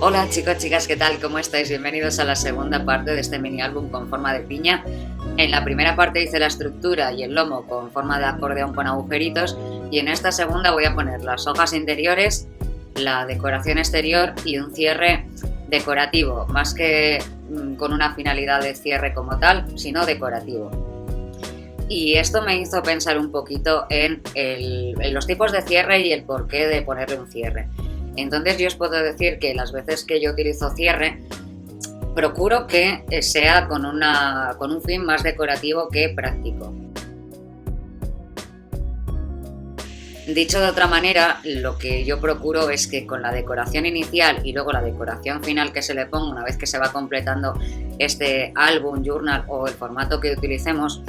Hola chicos, chicas, ¿qué tal? ¿Cómo estáis? Bienvenidos a la segunda parte de este mini álbum con forma de piña. En la primera parte hice la estructura y el lomo con forma de acordeón con agujeritos y en esta segunda voy a poner las hojas interiores, la decoración exterior y un cierre decorativo, más que con una finalidad de cierre como tal, sino decorativo. Y esto me hizo pensar un poquito en los tipos de cierre y el porqué de ponerle un cierre. Entonces yo os puedo decir que las veces que yo utilizo cierre, procuro que sea con un fin más decorativo que práctico. Dicho de otra manera, lo que yo procuro es que con la decoración inicial y luego la decoración final que se le ponga una vez que se va completando este álbum, journal o el formato que utilicemos,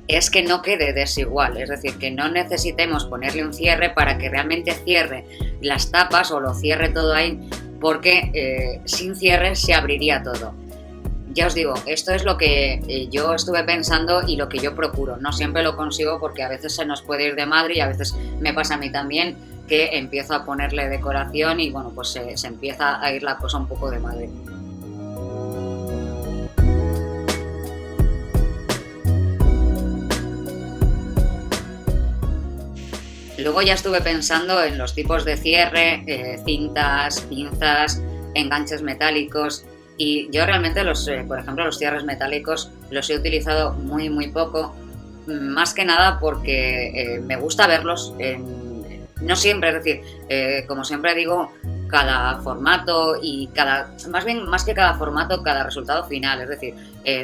es que no quede desigual, es decir, que no necesitemos ponerle un cierre para que realmente cierre las tapas o lo cierre todo ahí, porque sin cierre se abriría todo. Ya os digo, esto es lo que yo estuve pensando y lo que yo procuro. No siempre lo consigo porque a veces se nos puede ir de madre y a veces me pasa a mí también que empiezo a ponerle decoración y bueno, pues se empieza a ir la cosa un poco de madre. Luego ya estuve pensando en los tipos de cierre, cintas, pinzas, enganches metálicos y yo realmente por ejemplo, los cierres metálicos los he utilizado muy poco, más que nada porque me gusta verlos, no siempre, es decir, como siempre digo, cada formato y más que cada formato, cada resultado final, es decir,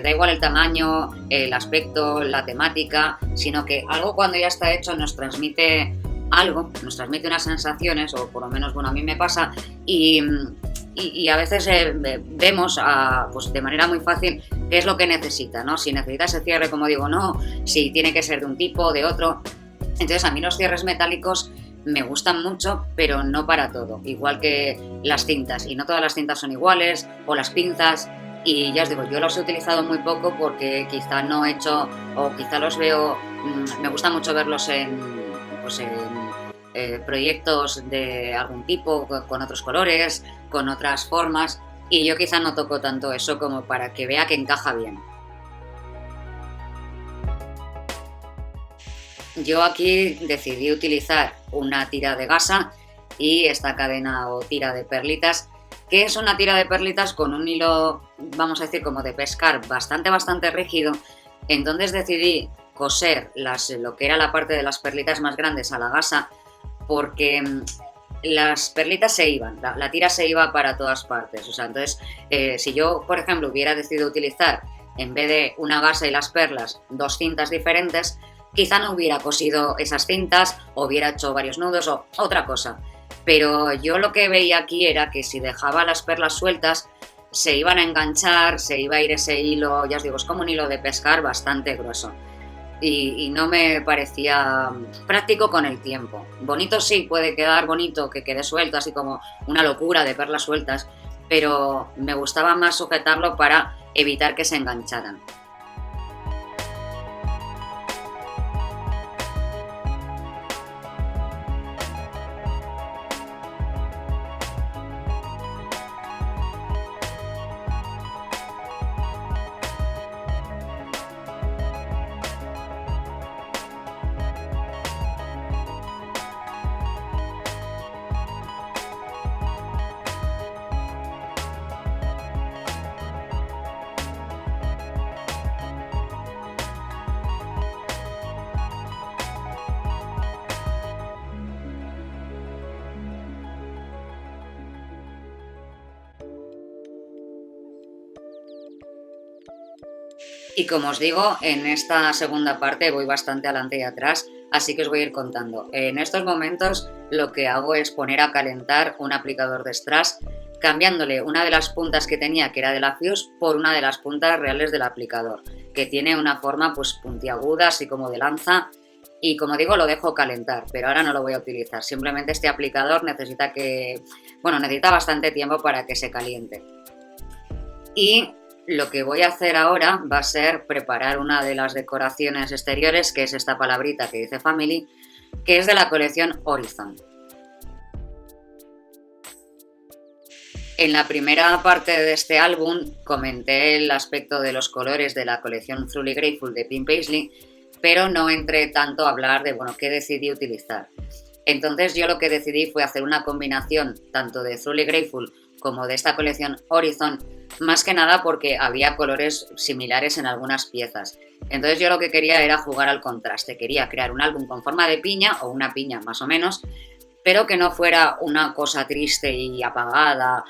da igual el tamaño, el aspecto, la temática, sino que algo cuando ya está hecho nos transmite algo, nos transmite unas sensaciones, o por lo menos, bueno, a mí me pasa, y a veces vemos pues de manera muy fácil qué es lo que necesita, ¿no? Si necesita ese cierre, como digo, no, si tiene que ser de un tipo, de otro. Entonces a mí los cierres metálicos me gustan mucho, pero no para todo, igual que las cintas, y no todas las cintas son iguales, o las pinzas, y ya os digo, yo los he utilizado muy poco porque quizá no he hecho, o quizá los veo, me gusta mucho verlos pues en proyectos de algún tipo, con otros colores, con otras formas, y yo quizá no toco tanto eso como para que vea que encaja bien. Yo aquí decidí utilizar una tira de gasa y esta cadena o tira de perlitas, que es una tira de perlitas con un hilo, vamos a decir, como de pescar, bastante rígido. Entonces decidí coser lo que era la parte de las perlitas más grandes a la gasa, porque las perlitas se iban, la tira se iba para todas partes. O sea, entonces, si yo, por ejemplo, hubiera decidido utilizar, en vez de una gasa y las perlas, dos cintas diferentes, quizá no hubiera cosido esas cintas, o hubiera hecho varios nudos o otra cosa. Pero yo lo que veía aquí era que si dejaba las perlas sueltas, se iban a enganchar, se iba a ir ese hilo, ya os digo, es como un hilo de pescar bastante grueso. Y no me parecía práctico con el tiempo. Bonito sí, puede quedar bonito que quede suelto, así como una locura de perlas sueltas, pero me gustaba más sujetarlo para evitar que se engancharan. Y como os digo, en esta segunda parte voy bastante adelante y atrás, así que os voy a ir contando. En estos momentos lo que hago es poner a calentar un aplicador de strass, cambiándole una de las puntas que tenía, que era de la Fuse, por una de las puntas reales del aplicador, que tiene una forma pues puntiaguda, así como de lanza, y como digo, lo dejo calentar, pero ahora no lo voy a utilizar. Simplemente este aplicador necesita bastante tiempo para que se caliente. Y lo que voy a hacer ahora va a ser preparar una de las decoraciones exteriores, que es esta palabrita que dice Family, que es de la colección Horizon. En la primera parte de este álbum comenté el aspecto de los colores de la colección Truly Grateful de Pim Paisley, pero no entré tanto a hablar de qué decidí utilizar. Entonces yo lo que decidí fue hacer una combinación tanto de Truly Grateful como de esta colección Horizon, más que nada porque había colores similares en algunas piezas. Entonces yo lo que quería era jugar al contraste, quería crear un álbum con forma de piña, o una piña más o menos, pero que no fuera una cosa triste y apagada,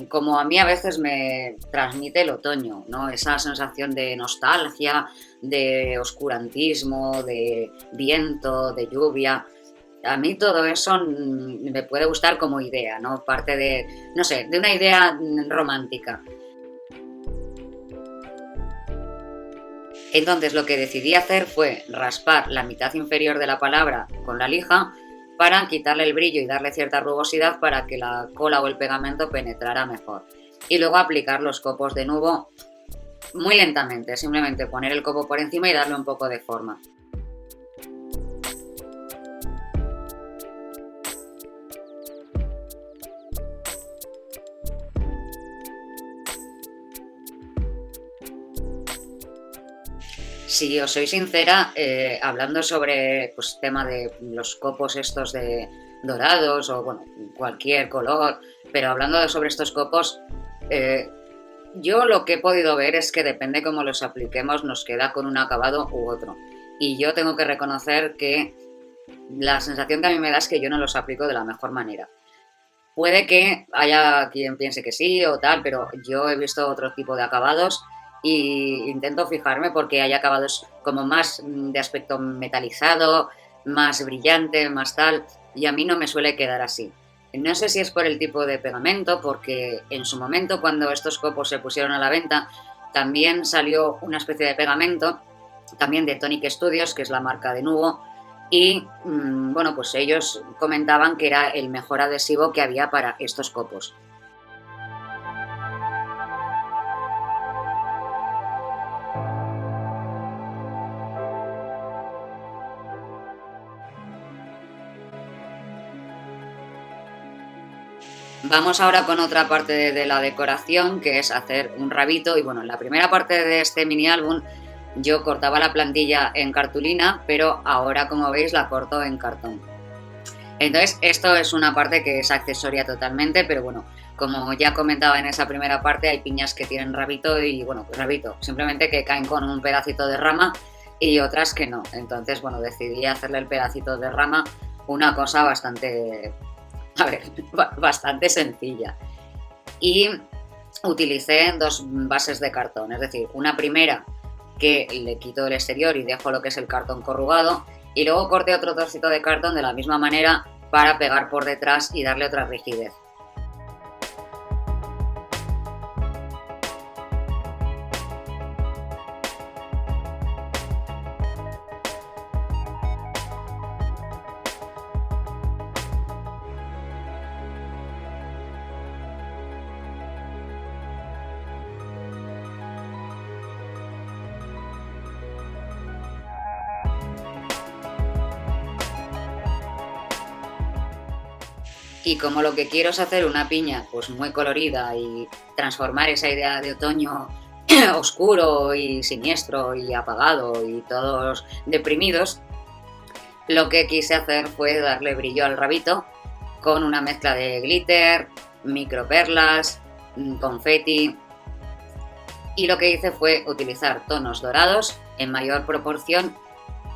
como a mí a veces me transmite el otoño, ¿no? Esa sensación de nostalgia, de oscurantismo, de viento, de lluvia. A mí todo eso me puede gustar como idea, ¿no? Parte de, no sé, de una idea romántica. Entonces lo que decidí hacer fue raspar la mitad inferior de la palabra con la lija para quitarle el brillo y darle cierta rugosidad para que la cola o el pegamento penetrara mejor. Y luego aplicar los copos de nubo muy lentamente, simplemente poner el copo por encima y darle un poco de forma. Si os soy sincera, hablando sobre tema de los copos estos de dorados o cualquier color, pero hablando sobre estos copos, yo lo que he podido ver es que depende cómo los apliquemos nos queda con un acabado u otro. Y yo tengo que reconocer que la sensación que a mí me da es que yo no los aplico de la mejor manera. Puede que haya quien piense que sí o tal, pero yo he visto otro tipo de acabados y intento fijarme porque hay acabados como más de aspecto metalizado, más brillante, más tal, y a mí no me suele quedar así. No sé si es por el tipo de pegamento, porque en su momento cuando estos copos se pusieron a la venta, también salió una especie de pegamento, también de Tonic Studios, que es la marca de Nubo, y pues ellos comentaban que era el mejor adhesivo que había para estos copos. Vamos ahora con otra parte de la decoración, que es hacer un rabito. Y en la primera parte de este mini álbum yo cortaba la plantilla en cartulina, pero ahora, como veis, la corto en cartón. Entonces, esto es una parte que es accesoria totalmente, pero como ya comentaba en esa primera parte, hay piñas que tienen rabito y, pues rabito, simplemente que caen con un pedacito de rama y otras que no. Entonces, decidí hacerle el pedacito de rama una cosa bastante sencilla. Y utilicé dos bases de cartón, es decir, una primera que le quito el exterior y dejo lo que es el cartón corrugado, y luego corté otro trocito de cartón de la misma manera para pegar por detrás y darle otra rigidez. Y como lo que quiero es hacer una piña pues muy colorida y transformar esa idea de otoño oscuro y siniestro y apagado y todos deprimidos, lo que quise hacer fue darle brillo al rabito con una mezcla de glitter, microperlas, confeti, y lo que hice fue utilizar tonos dorados en mayor proporción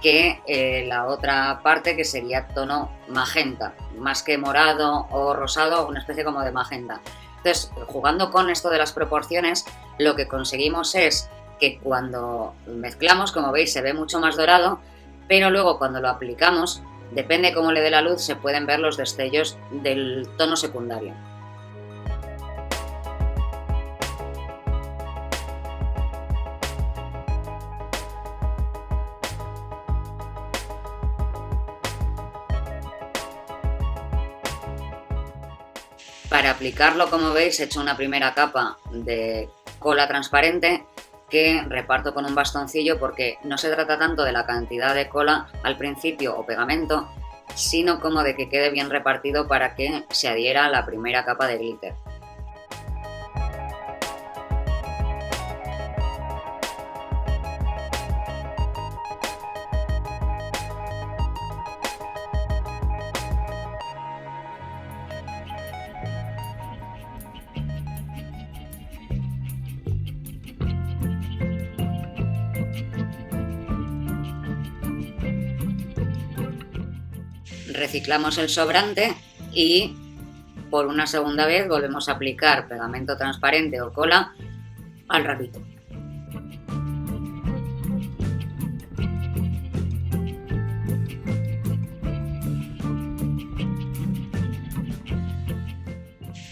que la otra parte, que sería tono magenta, más que morado o rosado, una especie como de magenta. Entonces, jugando con esto de las proporciones, lo que conseguimos es que cuando mezclamos, como veis, se ve mucho más dorado, pero luego cuando lo aplicamos, depende cómo le dé la luz, se pueden ver los destellos del tono secundario. Para aplicarlo, como veis, he hecho una primera capa de cola transparente que reparto con un bastoncillo, porque no se trata tanto de la cantidad de cola al principio o pegamento, sino como de que quede bien repartido para que se adhiera a la primera capa de glitter. reciclamos el sobrante y por una segunda vez volvemos a aplicar pegamento transparente o cola al rabito.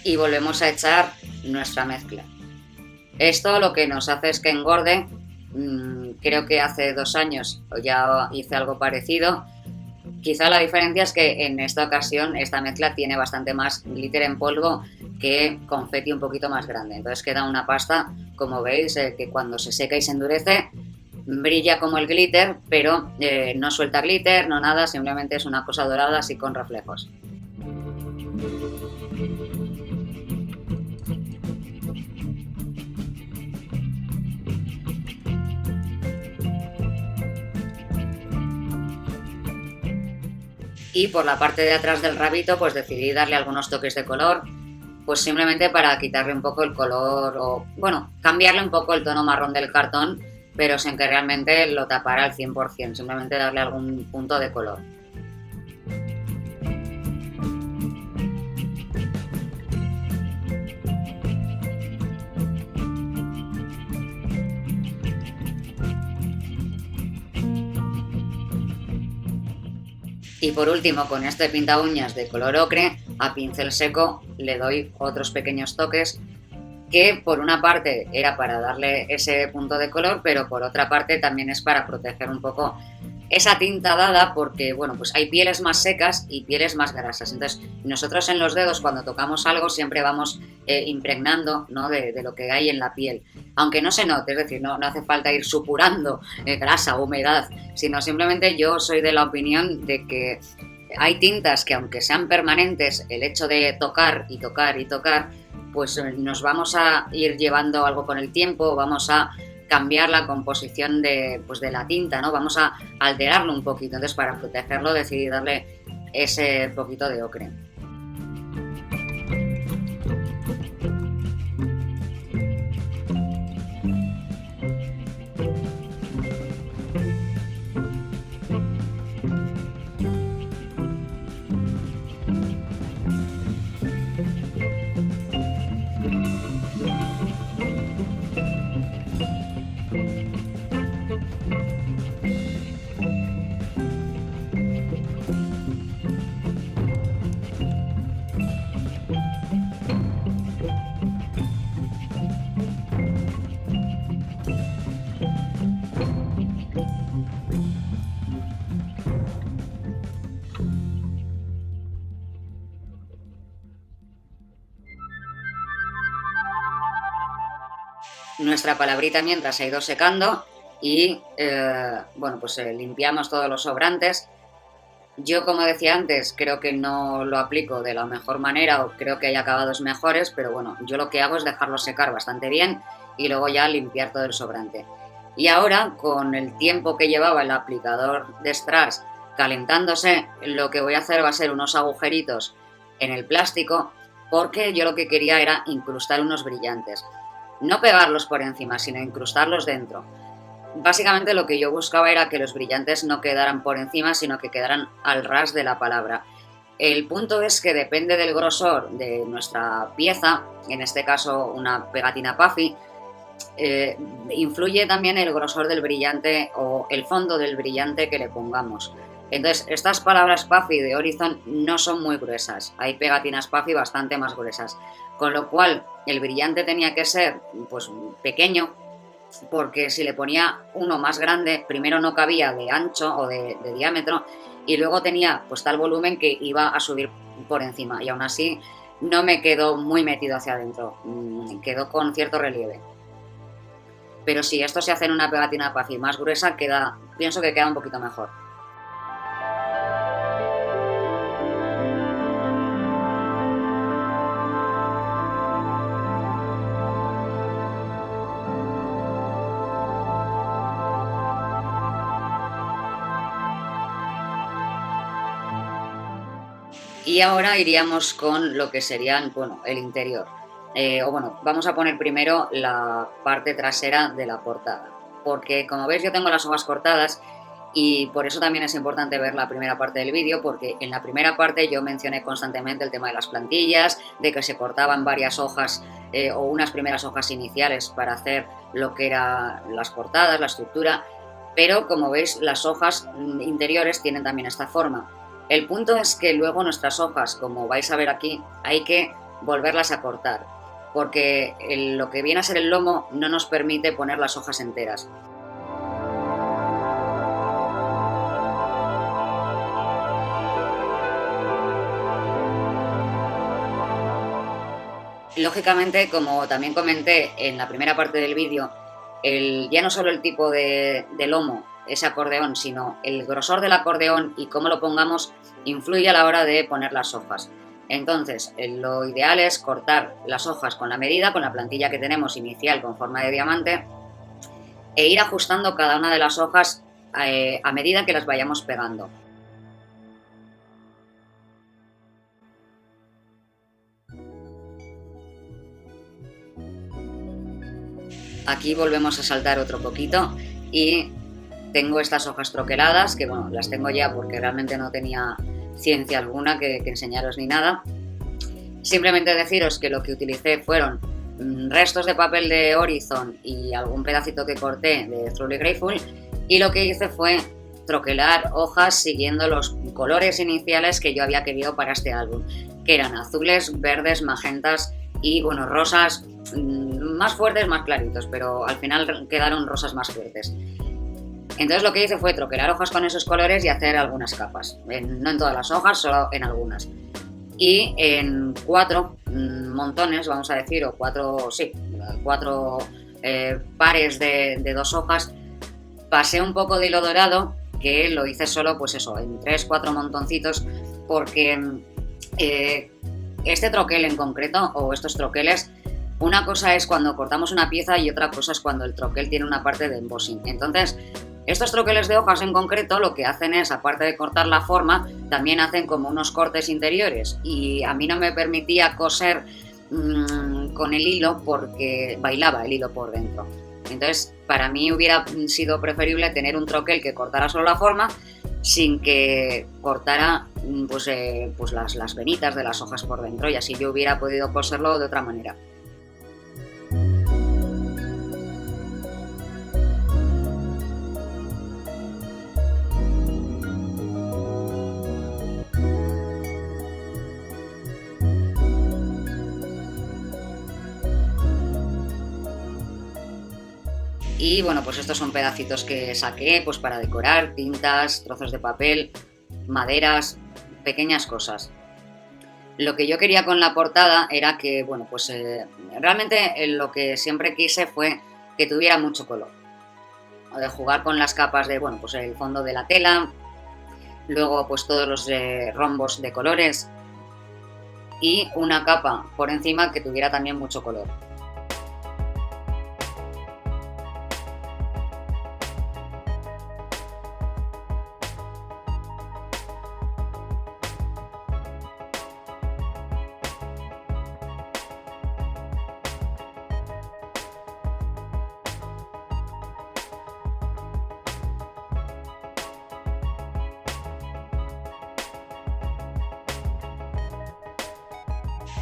Y volvemos a echar nuestra mezcla. Esto lo que nos hace es que engorde. Creo que hace 2 años ya hice algo parecido. Quizá la diferencia es que en esta ocasión esta mezcla tiene bastante más glitter en polvo que confeti un poquito más grande. Entonces queda una pasta, como veis, que cuando se seca y se endurece brilla como el glitter, pero no suelta glitter, no nada, simplemente es una cosa dorada así con reflejos. Y por la parte de atrás del rabito pues decidí darle algunos toques de color, pues simplemente para quitarle un poco el color o, bueno, cambiarle un poco el tono marrón del cartón, pero sin que realmente lo tapara al 100%, simplemente darle algún punto de color. Y por último, con este pinta uñas de color ocre, a pincel seco le doy otros pequeños toques que por una parte era para darle ese punto de color, pero por otra parte también es para proteger un poco esa tinta dada, porque bueno, pues hay pieles más secas y pieles más grasas. Entonces, nosotros en los dedos cuando tocamos algo siempre vamos impregnando, ¿no?, de lo que hay en la piel. Aunque no se note, es decir, no hace falta ir supurando grasa o humedad, sino simplemente yo soy de la opinión de que hay tintas que aunque sean permanentes, el hecho de tocar y tocar y tocar, pues nos vamos a ir llevando algo con el tiempo, vamos a cambiar la composición pues de la tinta, ¿no? Vamos a alterarlo un poquito. Entonces, para protegerlo decidí darle ese poquito de ocre. Nuestra palabrita mientras se ha ido secando y bueno, pues limpiamos todos los sobrantes. Yo, como decía antes, creo que no lo aplico de la mejor manera o creo que hay acabados mejores, pero bueno, yo lo que hago es dejarlo secar bastante bien y luego ya limpiar todo el sobrante. Y ahora, con el tiempo que llevaba el aplicador de strass calentándose, lo que voy a hacer va a ser unos agujeritos en el plástico, porque yo lo que quería era incrustar unos brillantes. No pegarlos por encima, sino incrustarlos dentro. Básicamente lo que yo buscaba era que los brillantes no quedaran por encima, sino que quedaran al ras de la palabra. El punto es que depende del grosor de nuestra pieza, en este caso una pegatina puffy, influye también el grosor del brillante o el fondo del brillante que le pongamos. Entonces, estas palabras puffy de Horizon no son muy gruesas, hay pegatinas puffy bastante más gruesas, con lo cual el brillante tenía que ser pues pequeño, porque si le ponía uno más grande, primero no cabía de ancho o de diámetro y luego tenía pues tal volumen que iba a subir por encima y aún así no me quedó muy metido hacia adentro, quedó con cierto relieve. Pero si esto se hace en una pegatina puffy más gruesa, pienso que queda un poquito mejor. Y ahora iríamos con lo que serían, bueno, el interior. Vamos a poner primero la parte trasera de la portada. Porque como veis yo tengo las hojas cortadas Y por eso también es importante ver la primera parte del vídeo, porque en la primera parte yo mencioné constantemente el tema de las plantillas, de que se cortaban varias hojas o unas primeras hojas iniciales para hacer lo que eran las portadas, la estructura, pero como veis las hojas interiores tienen también esta forma. El punto es que luego nuestras hojas, como vais a ver aquí, hay que volverlas a cortar, porque lo que viene a ser el lomo no nos permite poner las hojas enteras. Lógicamente, como también comenté en la primera parte del vídeo, ya no solo el tipo de lomo, ese acordeón, sino el grosor del acordeón y cómo lo pongamos influye a la hora de poner las hojas. Entonces, lo ideal es cortar las hojas con la medida, con la plantilla que tenemos inicial con forma de diamante, e ir ajustando cada una de las hojas a medida que las vayamos pegando. Aquí volvemos a saltar otro poquito y tengo estas hojas troqueladas, que bueno, las tengo ya porque realmente no tenía ciencia alguna que enseñaros ni nada. Simplemente deciros que lo que utilicé fueron restos de papel de Horizon y algún pedacito que corté de Truly Grateful, y lo que hice fue troquelar hojas siguiendo los colores iniciales que yo había querido para este álbum, que eran azules, verdes, magentas y bueno, rosas más fuertes, más claritos, pero al final quedaron rosas más fuertes. Entonces lo que hice fue troquelar hojas con esos colores y hacer algunas capas, no en todas las hojas, solo en algunas. Y en 4 montones, vamos a decir, o 4 pares de 2 hojas, pasé un poco de hilo dorado, que lo hice solo, pues eso, en 3-4 montoncitos, porque este troquel en concreto, o estos troqueles, una cosa es cuando cortamos una pieza y otra cosa es cuando el troquel tiene una parte de embossing. Entonces, estos troqueles de hojas en concreto lo que hacen es, aparte de cortar la forma, también hacen como unos cortes interiores, y a mí no me permitía coser con el hilo porque bailaba el hilo por dentro. Entonces, para mí hubiera sido preferible tener un troquel que cortara solo la forma sin que cortara pues las venitas de las hojas por dentro, y así yo hubiera podido coserlo de otra manera. Y bueno, pues estos son pedacitos que saqué pues para decorar, tintas, trozos de papel, maderas, pequeñas cosas. Lo que yo quería con la portada era que, bueno, pues realmente lo que siempre quise fue que tuviera mucho color. De jugar con las capas de, bueno, pues el fondo de la tela, luego pues todos los rombos de colores y una capa por encima que tuviera también mucho color.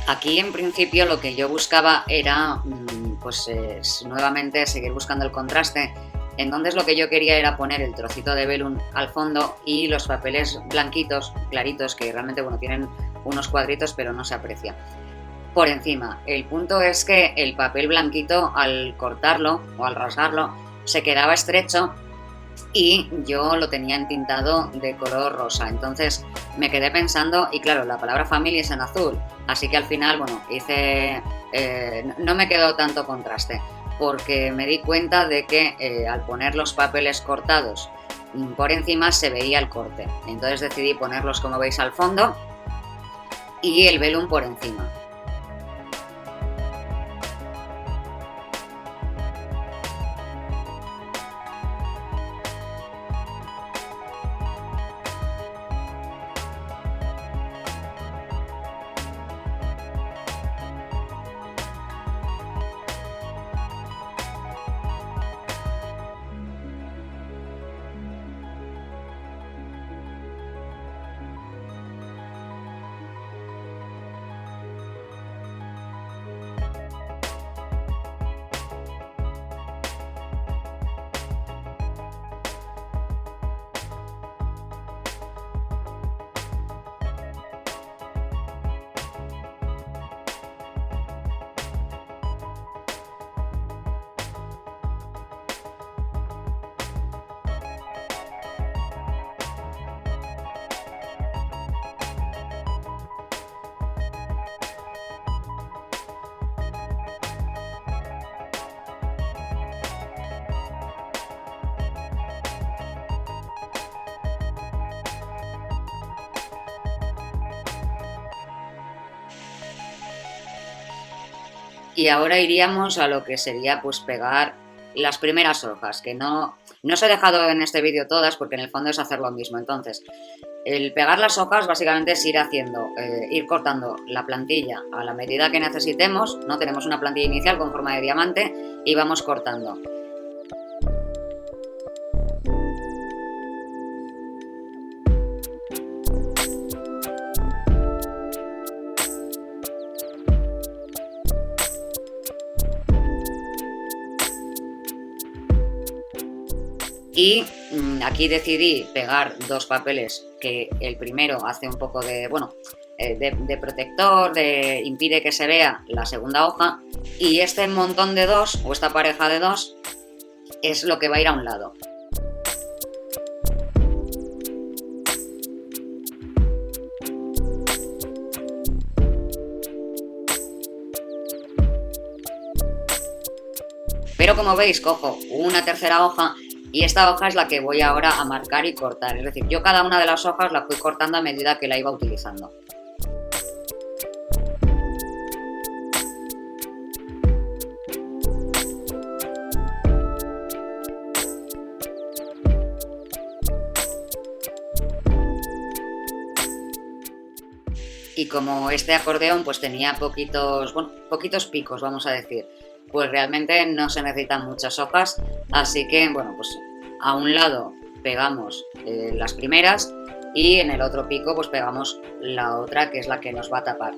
Aquí en principio lo que yo buscaba era pues nuevamente seguir buscando el contraste. Entonces lo que yo quería era poner el trocito de velum al fondo y los papeles blanquitos, claritos, que realmente bueno, tienen unos cuadritos pero no se aprecia, por encima. El punto es que el papel blanquito al cortarlo o al rasgarlo se quedaba estrecho y yo lo tenía entintado de color rosa. Entonces me quedé pensando, y claro, la palabra family es en azul, así que al final, bueno, no me quedó tanto contraste, porque me di cuenta de que al poner los papeles cortados por encima se veía el corte. Entonces decidí ponerlos, como veis, al fondo y el velum por encima. Y ahora iríamos a lo que sería pues pegar las primeras hojas, que no os he dejado en este vídeo todas porque en el fondo es hacer lo mismo. Entonces, el pegar las hojas básicamente es ir haciendo, ir cortando la plantilla a la medida que necesitemos, ¿no? Tenemos una plantilla inicial con forma de diamante y vamos cortando. Y aquí decidí pegar dos papeles que el primero hace un poco de, bueno, de protector, impide que se vea la segunda hoja, y este montón de dos, o esta pareja de dos, es lo que va a ir a un lado. Pero como veis, cojo una tercera hoja y esta hoja es la que voy ahora a marcar y cortar. Es decir, yo cada una de las hojas la fui cortando a medida que la iba utilizando. Y como este acordeón pues tenía poquitos picos, vamos a decir, pues realmente no se necesitan muchas hojas, así que bueno, pues a un lado pegamos las primeras y en el otro pico pues pegamos la otra, que es la que nos va a tapar.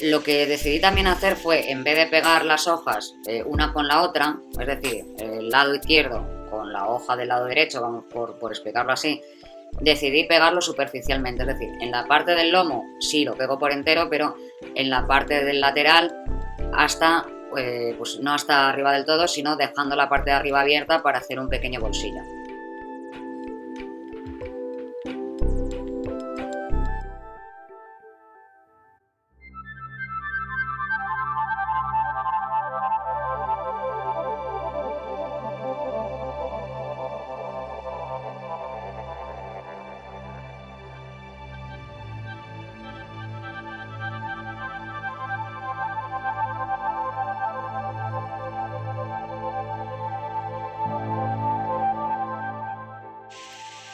Lo que decidí también hacer fue, en vez de pegar las hojas una con la otra, es decir, el lado izquierdo con la hoja del lado derecho, vamos por explicarlo así, decidí pegarlo superficialmente, es decir, en la parte del lomo sí lo pego por entero, pero en la parte del lateral hasta, pues no hasta arriba del todo, sino dejando la parte de arriba abierta para hacer un pequeño bolsillo.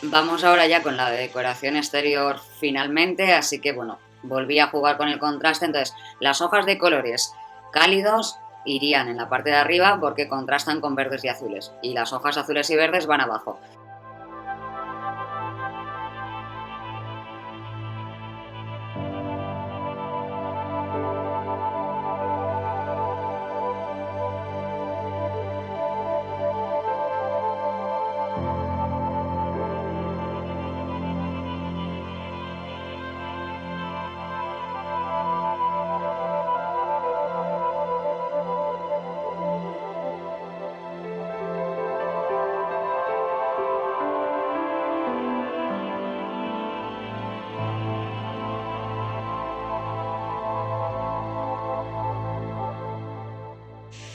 Vamos ahora ya con la decoración exterior finalmente, así que bueno, volví a jugar con el contraste, entonces las hojas de colores cálidos irían en la parte de arriba porque contrastan con verdes y azules, y las hojas azules y verdes van abajo.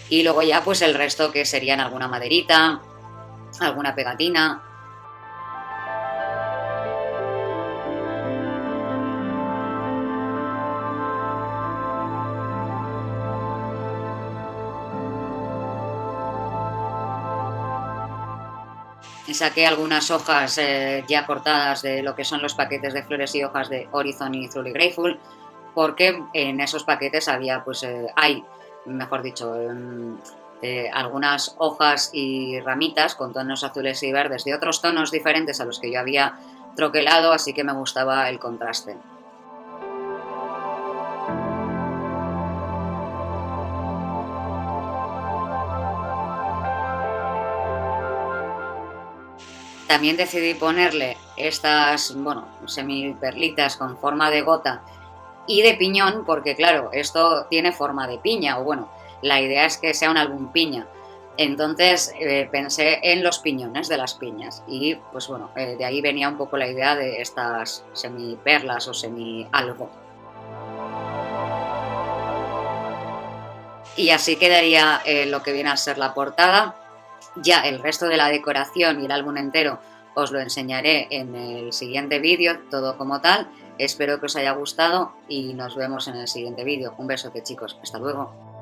Y luego ya pues el resto, que serían alguna maderita, alguna pegatina. Saqué algunas hojas ya cortadas de lo que son los paquetes de flores y hojas de Horizon y Truly Grateful, porque en esos paquetes había, pues hay, mejor dicho, algunas hojas y ramitas con tonos azules y verdes de otros tonos diferentes a los que yo había troquelado, así que me gustaba el contraste. También decidí ponerle estas, bueno, semiperlitas con forma de gota y de piñón, porque claro, esto tiene forma de piña, o bueno, la idea es que sea un álbum piña. Entonces pensé en los piñones de las piñas y pues bueno, de ahí venía un poco la idea de estas semiperlas o semi algo. Y así quedaría lo que viene a ser la portada. Ya el resto de la decoración y el álbum entero os lo enseñaré en el siguiente vídeo, todo como tal. Espero que os haya gustado y nos vemos en el siguiente vídeo. Un besote, chicos. Hasta luego.